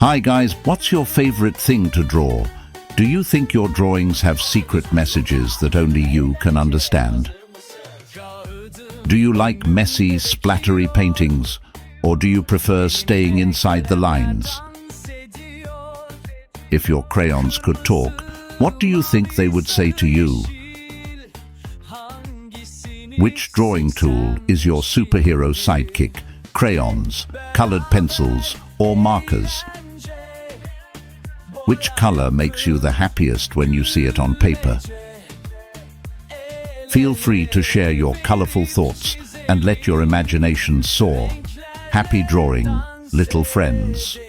Hi guys, what's your favorite thing to draw? Do you think your drawings have secret messages that only you can understand? Do you like messy, splattery paintings, or do you prefer staying inside the lines? If your crayons could talk, what do you think they would say to you? Which drawing tool is your superhero sidekick? Crayons, colored pencils, or markers? Which color makes you the happiest when you see it on paper? Feel free to share your colorful thoughts and let your imagination soar. Happy drawing, little friends.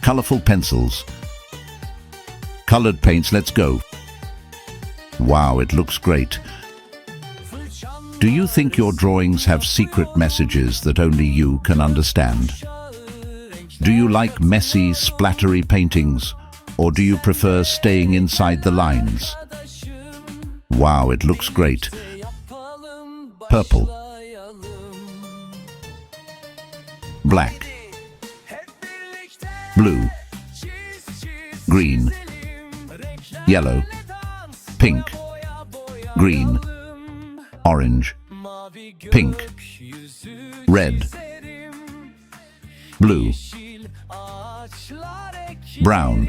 Colorful pencils. Colored paints, let's go. Wow, it looks great. Do you think your drawings have secret messages that only you can understand? Do you like messy, splattery paintings, or do you prefer staying inside the lines? Wow, it looks great. Purple. Black. Blue. Green. Yellow. Pink. Green. Orange. Pink. Red. Blue. Brown.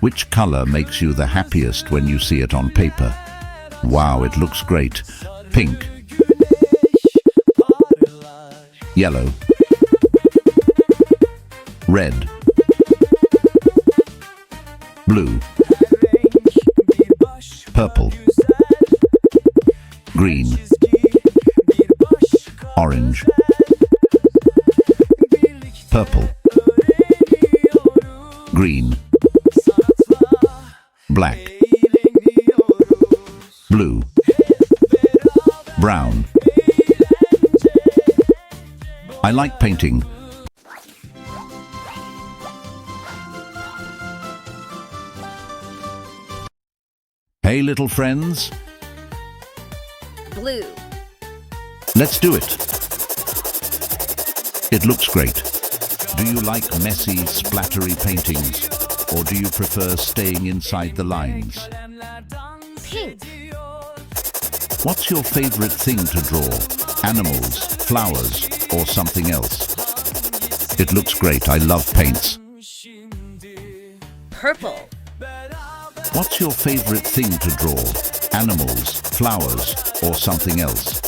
Which color makes you the happiest when you see it on paper? Wow, it looks great. Pink. Yellow. Red. Blue. Purple. Green. Orange. Purple. Green. Black. Blue. Brown. I like painting. Hey little friends. Blue. Let's do it. It looks great. Do you like messy, splattery paintings, or do you prefer staying inside the lines? Pink. What's your favorite thing to draw? Animals, flowers, or something else? It looks great. I love paints. Purple. What's your favorite thing to draw? Animals, flowers, or something else?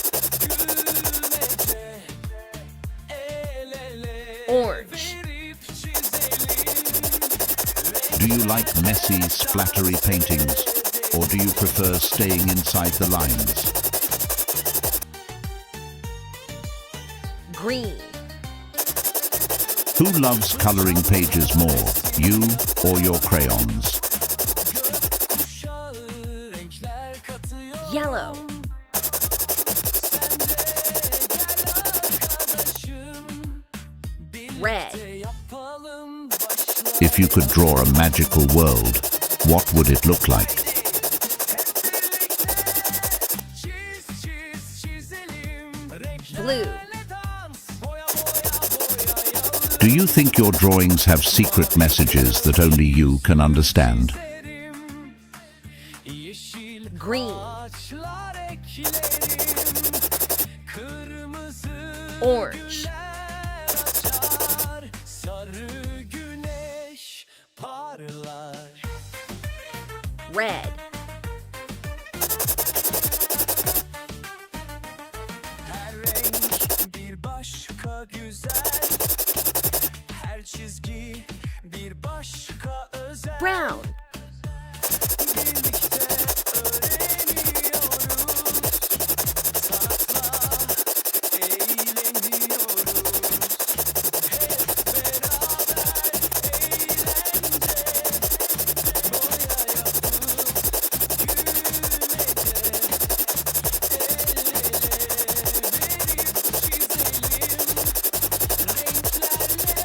Orange. Do you like messy, splattery paintings, or do you prefer staying inside the lines? Green. Who loves coloring pages more, you or your crayons? Yellow. Red. If you could draw a magical world, what would it look like? Blue. Do you think your drawings have secret messages that only you can understand? Green. Orange. Red. Brown.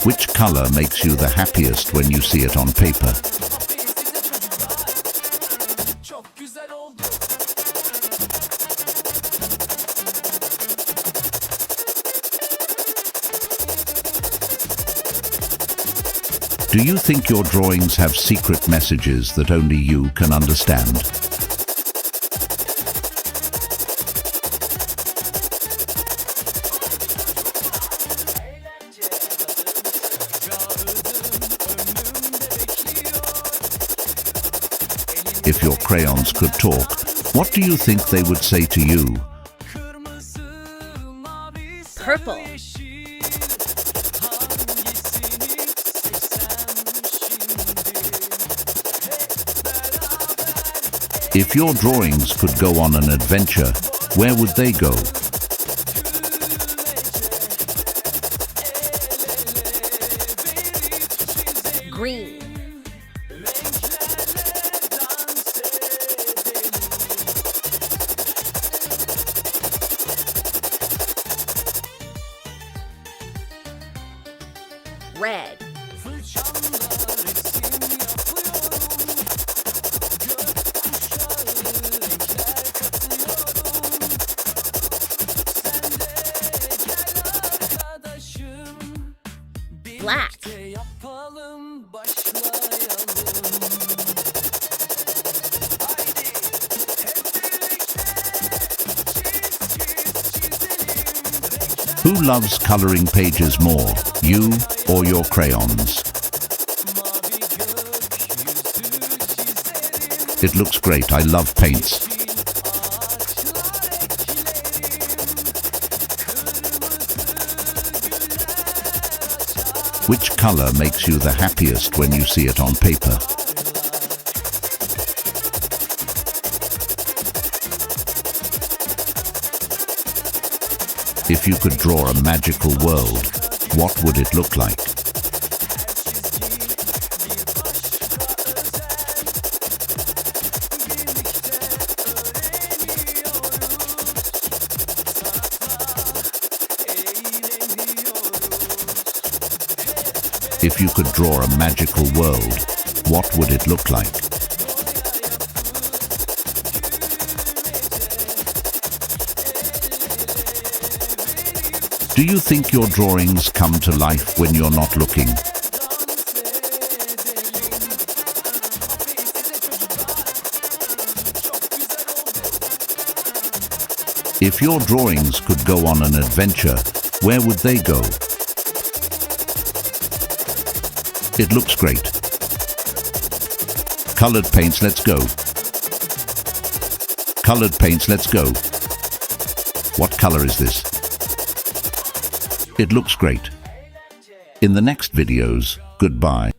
Which color makes you the happiest when you see it on paper? Do you think your drawings have secret messages that only you can understand? If your crayons could talk, what do you think they would say to you? Purple. If your drawings could go on an adventure, where would they go? Green. Red. Black. Who loves coloring pages more, you or your crayons? It looks great. I love paints. Which color makes you the happiest when you see it on paper? If you could draw a magical world, what would it look like? If you could draw a magical world, what would it look like? Do you think your drawings come to life when you're not looking? If your drawings could go on an adventure, where would they go? It looks great. Colored paints, let's go. Colored paints, let's go. What color is this? It looks great. In the next videos, goodbye.